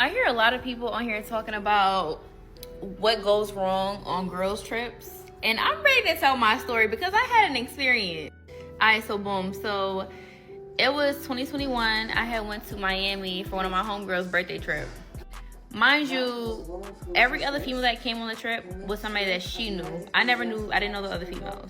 I hear a lot of people on here talking about what goes wrong on girls' trips. And I'm ready to tell my story because I had an experience. Alright, so boom. So it was 2021. I had went to Miami for one of my homegirls' birthday trip. Mind you, every other female that came on the trip was somebody that she knew. I didn't know the other females.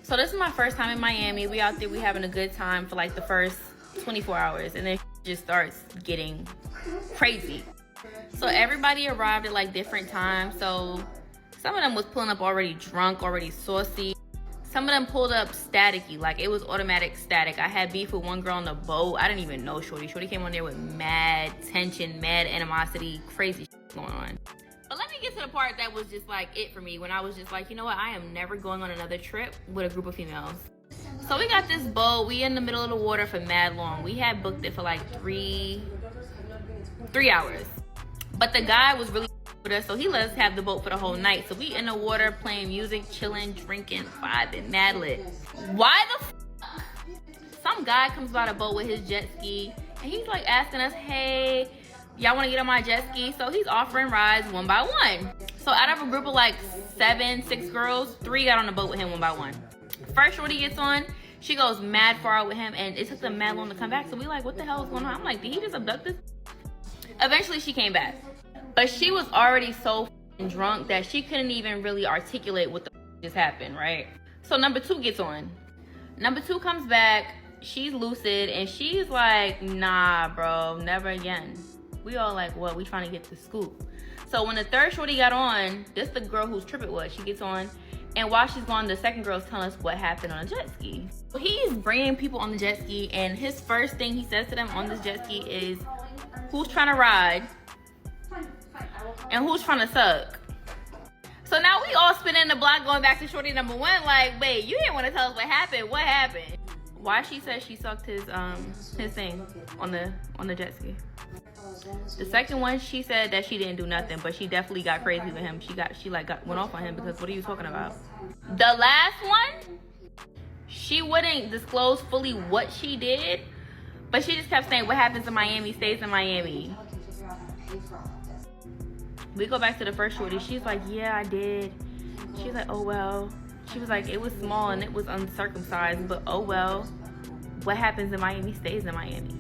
So this is my first time in Miami. We out there, we having a good time for like the first 24 hours. And then just starts getting crazy. So everybody arrived at like different times. So some of them was pulling up already drunk, already saucy. Some of them pulled up staticky, like it was automatic static. I had beef with one girl on the boat. I didn't even know Shorty. Shorty came on there with mad tension, mad animosity, crazy shit going on. But let me get to the part that was just like it for me, when I was just like, you know what, I am never going on another trip with a group of females. So we got this boat. We in the middle of the water for mad long. We had booked it for like three hours. But the guy was really with us, so he let us have the boat for the whole night. So we in the water playing music, chilling, drinking, vibing, mad lit. Why the fuck? Some guy comes by the boat with his jet ski, and he's like asking us, hey, y'all want to get on my jet ski? So he's offering rides one by one. So out of a group of like 6 girls, 3 got on the boat with him one by one. First shorty gets on, she goes mad far out with him, and it took them mad long to come back. So we like, what the hell is going on? I'm like, did he just abduct us? Eventually she came back, but she was already so drunk that she couldn't even really articulate what the just happened, right? So number 2 gets on. Number 2 comes back, she's lucid, and she's like, nah bro, never again. We all like, well, we trying to get to school. So when the third shorty got on, this the girl whose trip it was, she gets on, and while she's gone, the second girl's telling us what happened on a jet ski. So he's bringing people on the jet ski, and his first thing he says to them on this jet ski is, who's trying to ride and who's trying to suck? So now we all spinning the block going back to shorty number 1 like, wait, you didn't want to tell us what happened. What happened? Why she said she sucked his thing on the jet ski. The second one, she said that she didn't do nothing, but she definitely got crazy with him. She went off on him because what are you talking about? The last one, she wouldn't disclose fully what she did, but she just kept saying what happens in Miami stays in Miami. We go back to the first shorty. She's like, yeah, I did. She's like, oh well. She was like, it was small and it was uncircumcised, but oh well. What happens in Miami stays in Miami.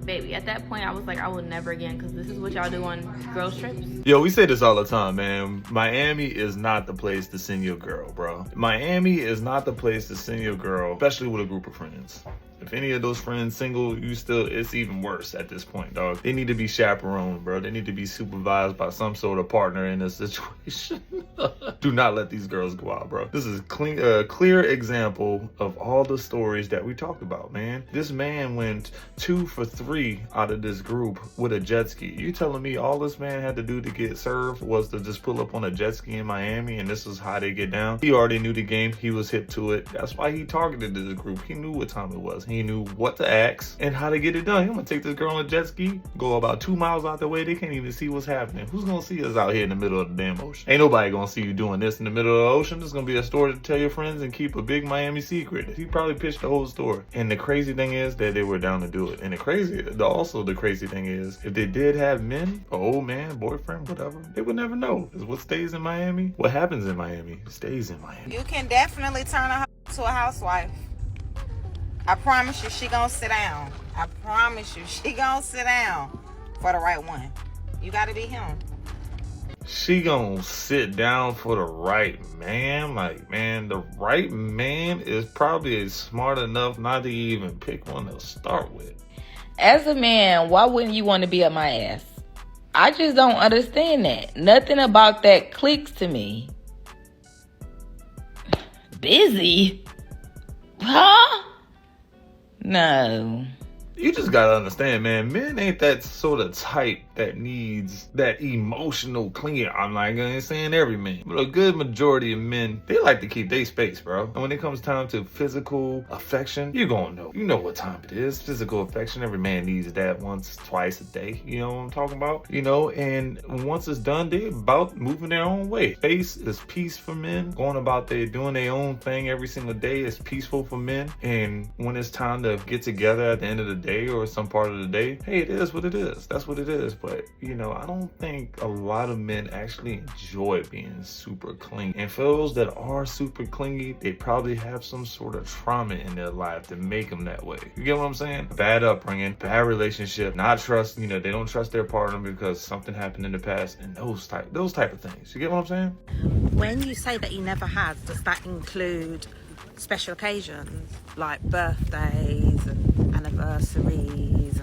Baby, at that point, I was like, I will never again, because this is what y'all do on girls' trips. Yo, we say this all the time, man. Miami is not the place to send your girl, bro. Miami is not the place to send your girl, especially with a group of friends. If any of those friends single, it's even worse at this point, dog. They need to be chaperoned, bro. They need to be supervised by some sort of partner in this situation. Do not let these girls go out, bro. This is a clear example of all the stories that we talked about, man. This man went 2 for 3 out of this group with a jet ski. You telling me all this man had to do to get served was to just pull up on a jet ski in Miami and this is how they get down? He already knew the game. He was hip to it. That's why he targeted this group. He knew what time it was. He knew what to ask and how to get it done. I'm gonna take this girl on a jet ski, go about 2 miles out the way. They can't even see what's happening. Who's gonna see us out here in the middle of the damn ocean? Ain't nobody gonna see you doing this in the middle of the ocean. This is gonna be a story to tell your friends and keep a big Miami secret. He probably pitched the whole story. And the crazy thing is that they were down to do it. And the crazy thing is, if they did have men, an old man, boyfriend, whatever, they would never know. Is what stays in Miami, what happens in Miami, stays in Miami. You can definitely turn a to a housewife. I promise you, she gonna sit down. I promise you, she gonna sit down for the right one. You gotta be him. She gonna sit down for the right man? Like, man, the right man is probably smart enough not to even pick one to start with. As a man, why wouldn't you want to be up my ass? I just don't understand that. Nothing about that clicks to me. Busy? Huh? No. You just gotta understand, man, men ain't that sort of type that needs that emotional clinging. I'm not gonna saying every man, but a good majority of men, they like to keep their space, bro. And when it comes time to physical affection, you're gonna know. You know what time it is. Physical affection, every man needs that once, twice a day. You know what I'm talking about? You know, and once it's done, they about moving their own way. Space is peace for men. Going about doing their own thing every single day is peaceful for men. And when it's time to get together at the end of the day, day or some part of the day, hey, it is what it is. That's what it is. But, you know, I don't think a lot of men actually enjoy being super clingy. And for those that are super clingy, they probably have some sort of trauma in their life to make them that way. You get what I'm saying? Bad upbringing, bad relationship, not trust, you know, they don't trust their partner because something happened in the past, and those type of things. You get what I'm saying? When you say that he never has, does that include special occasions like birthdays and anniversaries?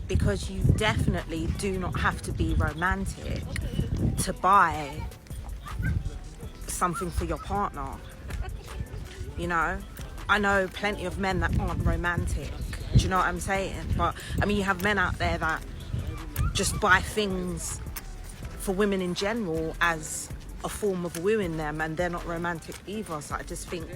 Because you definitely do not have to be romantic to buy something for your partner. You know, I know plenty of men that aren't romantic. Do you know what I'm saying? But I mean, you have men out there that just buy things for women in general as a form of wooing them, and they're not romantic either. So I just think,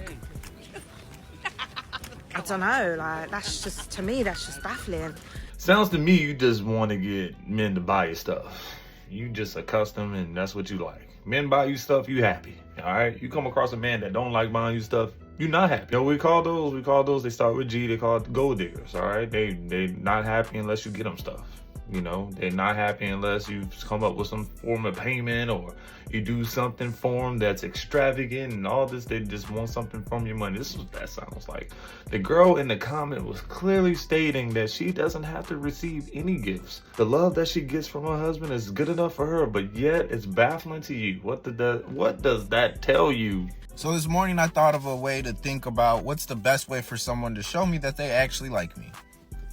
I don't know, like, that's just, to me, that's just baffling. Sounds to me you just want to get men to buy you stuff. You just accustomed and that's what you like. Men buy you stuff, you happy. All right? You come across a man that don't like buying you stuff, you're not happy. You know what we call those? We call those, they start with G, they call it gold diggers, all right? They not happy unless you get them stuff. You know, they're not happy unless you come up with some form of payment or you do something for them that's extravagant and all this. They just want something from your money. This is what that sounds like. The girl in the comment was clearly stating that she doesn't have to receive any gifts. The love that she gets from her husband is good enough for her, but yet it's baffling to you. What does that tell you? So this morning I thought of a way to think about what's the best way for someone to show me that they actually like me.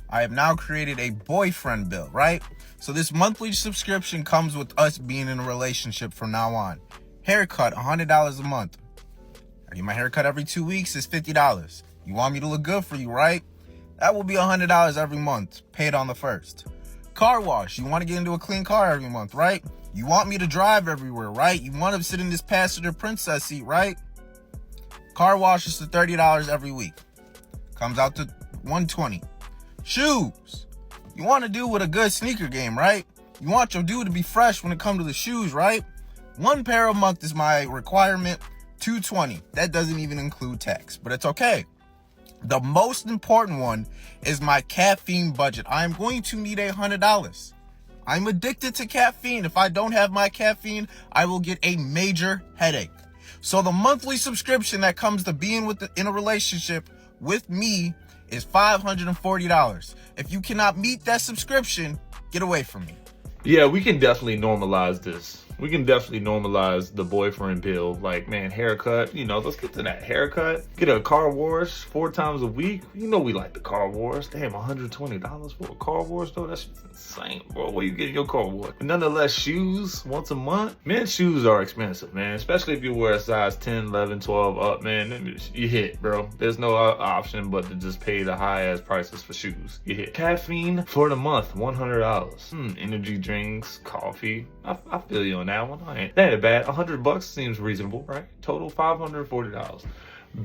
I have now created a boyfriend bill, right? So this monthly subscription comes with us being in a relationship from now on. Haircut, $100 a month. I get my haircut every 2 weeks, it's $50. You want me to look good for you, right? That will be $100 every month, paid on the 1st. Car wash, you want to get into a clean car every month, right? You want me to drive everywhere, right? You want to sit in this passenger princess seat, right? Car wash is to $30 every week. Comes out to $120. Shoes. You want to do with a good sneaker game, right? You want your dude to be fresh when it comes to the shoes, right? 1 pair a month is my requirement, $220. That doesn't even include tax, but it's okay. The most important one is my caffeine budget. I am going to need $100. I'm addicted to caffeine. If I don't have my caffeine, I will get a major headache. So the monthly subscription that comes to being in a relationship with me is $540. If you cannot meet that subscription, get away from me. Yeah, we can definitely normalize this. We can definitely normalize the boyfriend bill. Like, man, haircut, you know, let's get to that haircut. Get a car wash 4 times a week. You know we like the car wash. Damn, $120 for a car wash, though? That's just insane, bro. Where you getting your car wash? But nonetheless, shoes once a month. Men's shoes are expensive, man. Especially if you wear a size 10, 11, 12 up, man. You hit, bro. There's no option but to just pay the high-ass prices for shoes. You hit. Caffeine for the month, $100. Energy drinks, coffee. I feel you on that one. That ain't bad. $100 seems reasonable, right? Total $540.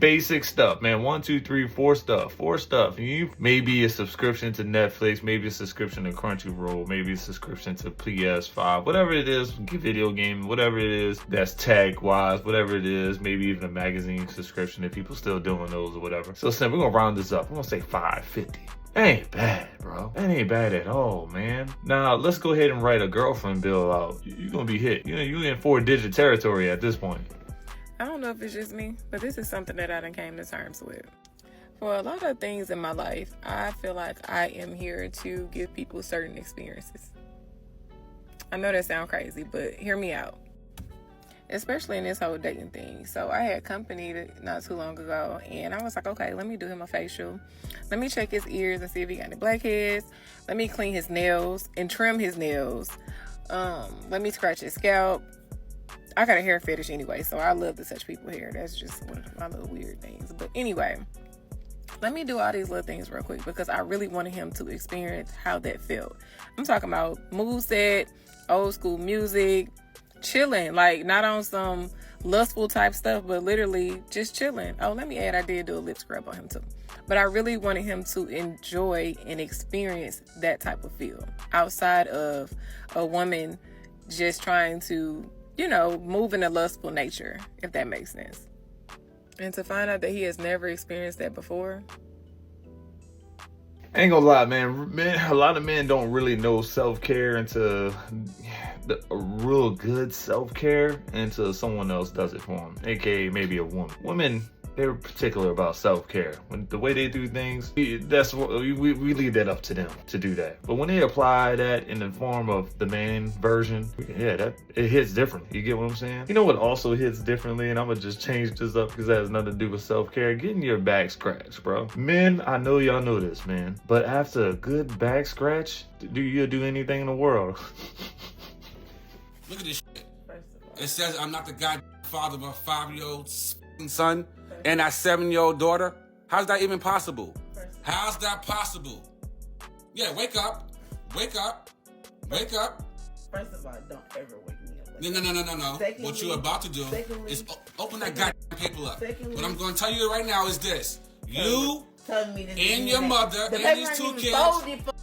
Basic stuff, man. 1, 2, 3, 4 stuff. 4 stuff. You maybe a subscription to Netflix, maybe a subscription to Crunchyroll, maybe a subscription to PS5, whatever it is, video game, whatever it is that's tech wise, whatever it is, maybe even a magazine subscription if people still doing those or whatever. So we're gonna round this up. We're gonna say $550. That ain't bad, bro. That ain't bad at all, man. Now, let's go ahead and write a girlfriend bill out. You're gonna be hit. You know, you're in 4-digit territory at this point. I don't know if it's just me, but this is something that I done came to terms with. For a lot of things in my life, I feel like I am here to give people certain experiences. I know that sounds crazy, but hear me out. Especially in this whole dating thing. So I had company not too long ago, and I was like, okay, let me do him a facial. Let me check his ears and see if he got any blackheads. Let me clean his nails and trim his nails. Let me scratch his scalp. I got a hair fetish anyway, so I love to touch people's hair. That's just one of my little weird things. But anyway, let me do all these little things real quick because I really wanted him to experience how that felt. I'm talking about moveset, old school music, chilling, like not on some lustful type stuff, but literally just chilling. Oh, let me add, I did do a lip scrub on him too. But I really wanted him to enjoy and experience that type of feel outside of a woman just trying to, you know, move in a lustful nature, if that makes sense. And to find out that he has never experienced that before. I ain't gonna lie, man. A lot of men don't really know self-care until a real good self-care until someone else does it for them, aka maybe a woman. Women, they're particular about self-care. When the way they do things, that's what we leave that up to them to do that. But when they apply that in the form of the man version, yeah, that it hits different. You get what I'm saying? You know what also hits differently, and I'm gonna just change this up because that has nothing to do with self-care. Getting your back scratched, bro. Men, I know y'all know this, man, but after a good back scratch, do you do anything in the world? Look at this shit. It says I'm not the goddamn father of a 5-year-old son and that 7-year-old daughter. How's that even possible? How's that possible? Yeah, wake up. Wake up. Wake up. First of all, don't ever wake me up. No. Secondly, what you're about to do is open that goddamn paper up. What I'm going to tell you right now is this. You and your mother and these 2 kids.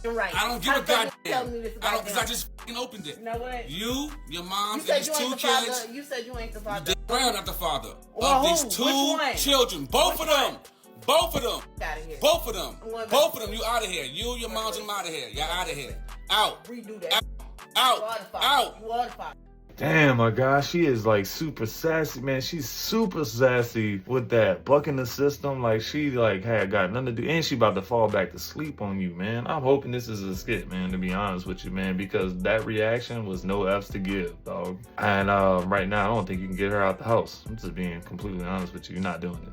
Right. I don't give a goddamn. Because I just fucking opened it. You know what? You, your mom, and these 2 kids. You said you ain't the father. You did well, not the father. Well, of these 2 children. Both of them. Both of them. Both of them. Both of them. You out of here. You, your mom's, and them out of here. Y'all out of here. Out. Redo that. Out. You are the father. Damn, my gosh, she is like super sassy, man. She's super sassy with that bucking the system. Like she like had got nothing to do, and she about to fall back to sleep on you, man. I'm hoping this is a skit, man, to be honest with you, man, because that reaction was no F's to give, dog. And right now, I don't think you can get her out the house. I'm just being completely honest with you. You're not doing it.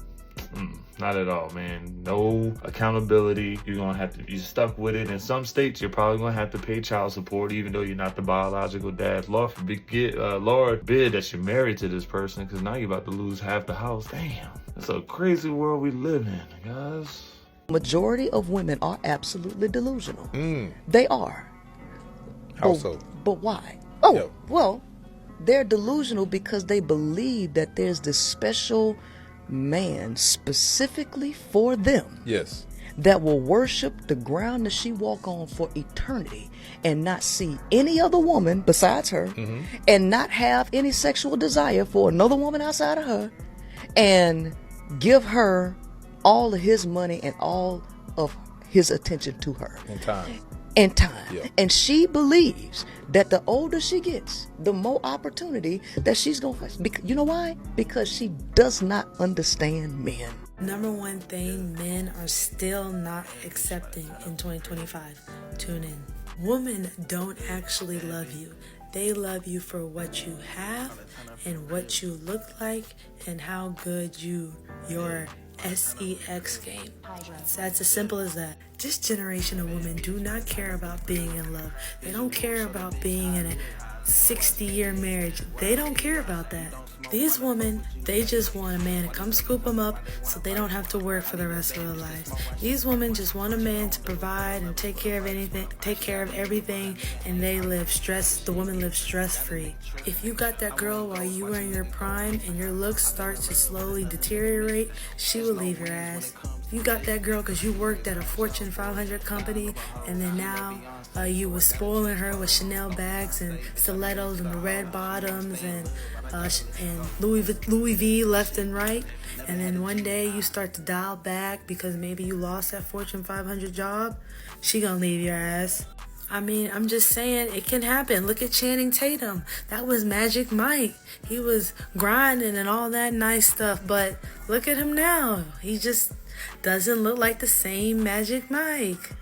Not at all, man. No accountability. You're gonna have to be stuck with it. In some states, you're probably gonna have to pay child support, even though you're not the biological dad. Lord forbid that you're married to this person, because now you're about to lose half the house. Damn, it's a crazy world we live in, guys. Majority of women are absolutely delusional. They are. How so? But why? Well, they're delusional because they believe that there's this special man specifically for them. Yes. That will worship the ground that she walk on for eternity and not see any other woman besides her, and not have any sexual desire for another woman outside of her, and give her all of his money and all of his attention to her. And time. Yeah. And she believes that the older she gets, the more opportunity that she's going to face. You know why? Because she does not understand men. Number one thing men are still not accepting in 2025. Tune in. Women don't actually love you. They love you for what you have and what you look like and how good your sex game. That's as simple as that. This generation of women do not care about being in love. They don't care about being in a 60-year marriage. They don't care about that. These women, they just want a man to come scoop them up so they don't have to work for the rest of their lives. These women just want a man to provide and take care of everything, and the woman lives stress-free. If you got that girl while you were in your prime and your looks start to slowly deteriorate, she will leave your ass. You got that girl because you worked at a Fortune 500 company, and then now you was spoiling her with Chanel bags and stilettos and the red bottoms and Louis V left and right, and then one day you start to dial back because maybe you lost that Fortune 500 job. She gonna leave your ass. I mean, I'm just saying it can happen. Look at Channing Tatum. That was Magic Mike. He was grinding and all that nice stuff, but look at him now. He just doesn't look like the same Magic Mike.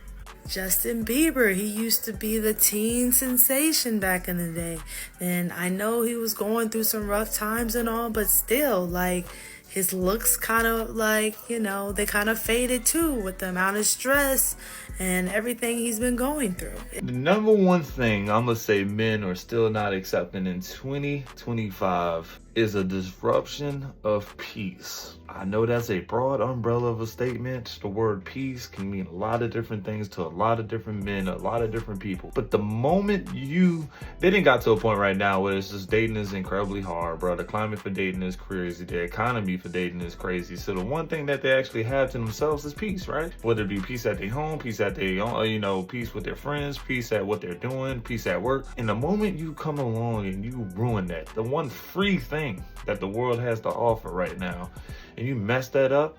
Justin Bieber, he used to be the teen sensation back in the day. And I know he was going through some rough times and all, but still, like, his looks kind of like, they kind of faded too with the amount of stress and everything he's been going through. The number one thing I'm going to say men are still not accepting in 2025 is a disruption of peace. I know that's a broad umbrella of a statement. The word peace can mean a lot of different things to a lot of different men, a lot of different people. But the moment they didn't got to a point right now where it's just dating is incredibly hard, bro. The climate for dating is crazy. The economy for dating is crazy. So the one thing that they actually have to themselves is peace, right? Whether it be peace at their home, peace at their own, peace with their friends, peace at what they're doing, peace at work. And the moment you come along and you ruin that, the one free thing that the world has to offer right now, and you mess that up,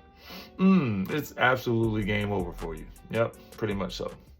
it's absolutely game over for you. Yep, pretty much so.